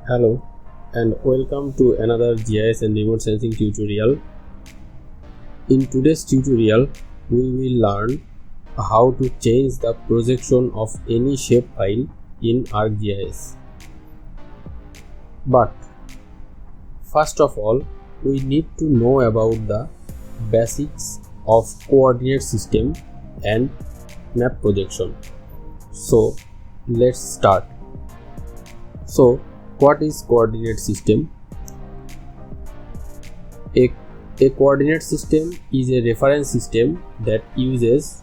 Hello and welcome to another GIS and remote sensing tutorial. In today's tutorial, we will learn how to change the projection of any shapefile in ArcGIS. But first of all, we need to know about the basics of coordinate system and map projection. So let's start. So what is coordinate system? A coordinate system is a reference system that uses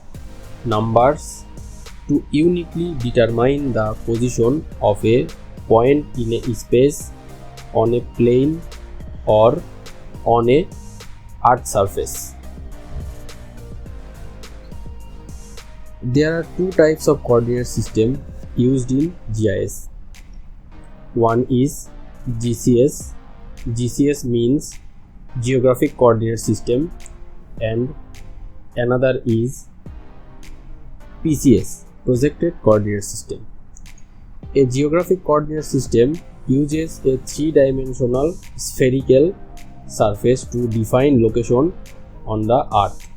numbers to uniquely determine the position of a point in a space, on a plane, or on a earth surface. There are two types of coordinate system used in GIS. One is GCS. GCS means Geographic Coordinate System, and another is PCS, Projected Coordinate System. A Geographic Coordinate System uses a three-dimensional spherical surface to define location on the Earth,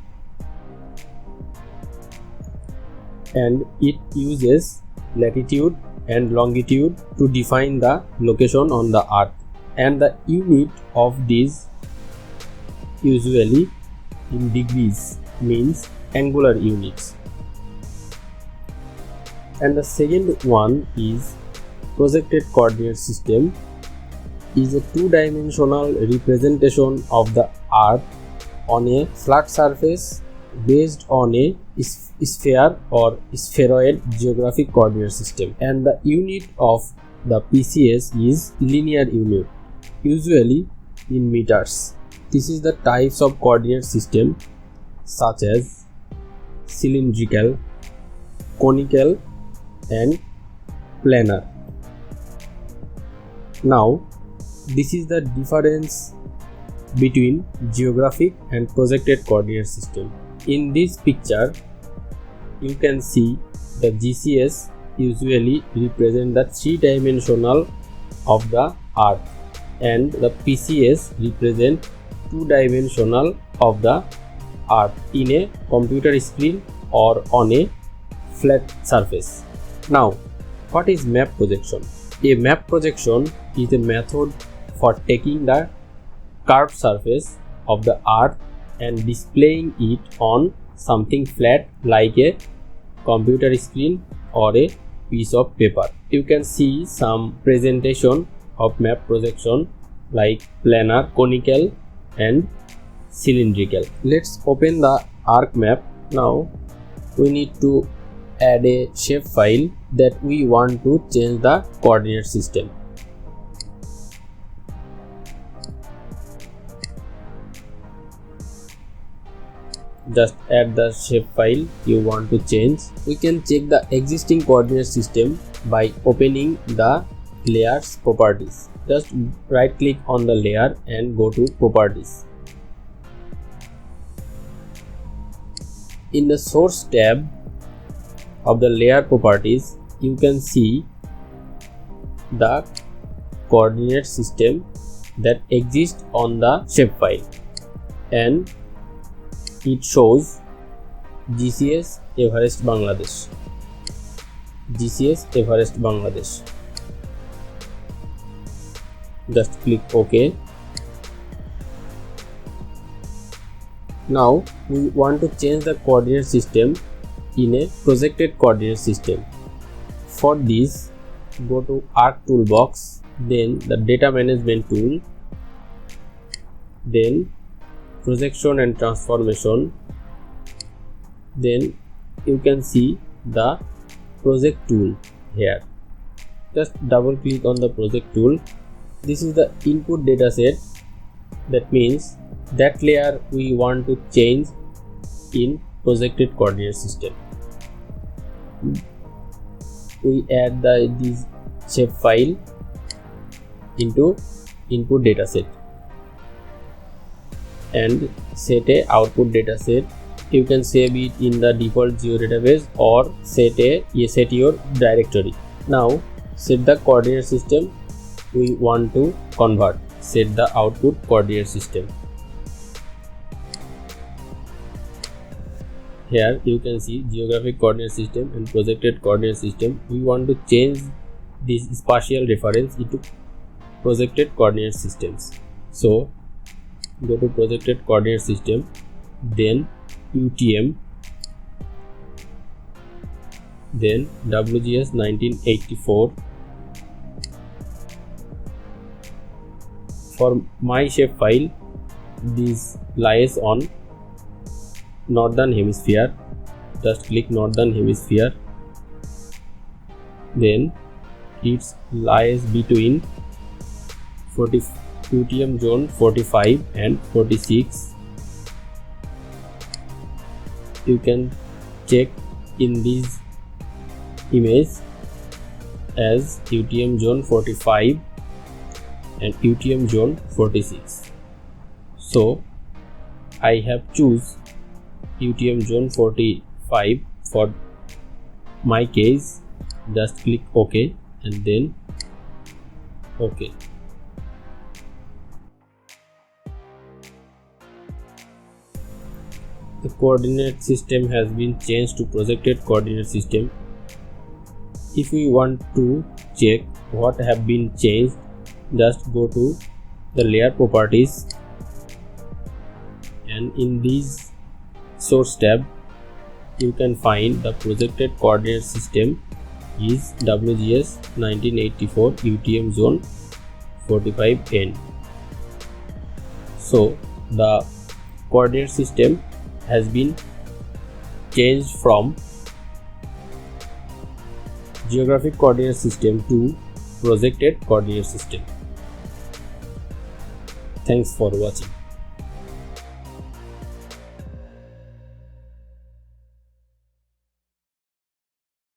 and it uses latitude and longitude to define the location on the Earth, and the unit of these usually in degrees, means angular units. And the second one is projected coordinate system, is a two-dimensional representation of the Earth on a flat surface based on a sphere or spheroid geographic coordinate system, and the unit of the PCS is linear unit, usually in meters. This is the types of coordinate system such as cylindrical, conical, and planar. Now, this is the difference between geographic and projected coordinate system. In this picture, you can see the GCS usually represent the three-dimensional of the Earth, and the PCS represent two-dimensional of the Earth in a computer screen or on a flat surface. Now, what is map projection? A map projection is a method for taking the curved surface of the Earth and displaying it on something flat like a computer screen or a piece of paper. You can see some presentation of map projection like planar, conical, and cylindrical. Let's open the ArcMap. Now we need to add a shapefile that we want to change the coordinate system. Just add the shapefile you want to change. We can check the existing coordinate system by opening the layer's properties. Just right click on the layer and go to properties. In the source tab of the layer properties, you can see the coordinate system that exists on the shapefile, and it shows GCS Everest Bangladesh. GCS Everest Bangladesh. Just click OK. Now we want to change the coordinate system in a projected coordinate system. For this, go to Arc Toolbox, then the Data Management tool, then Projection and Transformation, then you can see the Project tool here. Just double click on the Project tool. This is the input dataset. That means that layer we want to change in projected coordinate system. We add this shapefile into input dataset and set a output dataset. You can save it in the default geodatabase or set your directory. Now set the coordinate system we want to convert, set the output coordinate system. Here you can see geographic coordinate system and projected coordinate system. We want to change this spatial reference into projected coordinate systems. So go to projected coordinate system, then UTM, then WGS 1984. For my shapefile, this lies on northern hemisphere. Just click northern hemisphere, then it lies between UTM zone 45 and 46. You can check in this image as UTM zone 45 and UTM zone 46. So I have choose UTM zone 45 for my case. Just click OK and then OK. The coordinate system has been changed to projected coordinate system. If we want to check what have been changed, just go to the layer properties, and in this source tab you can find the projected coordinate system is WGS 1984 UTM zone 45N. So the coordinate system has been changed from geographic coordinate system to projected coordinate system. Thanks for watching.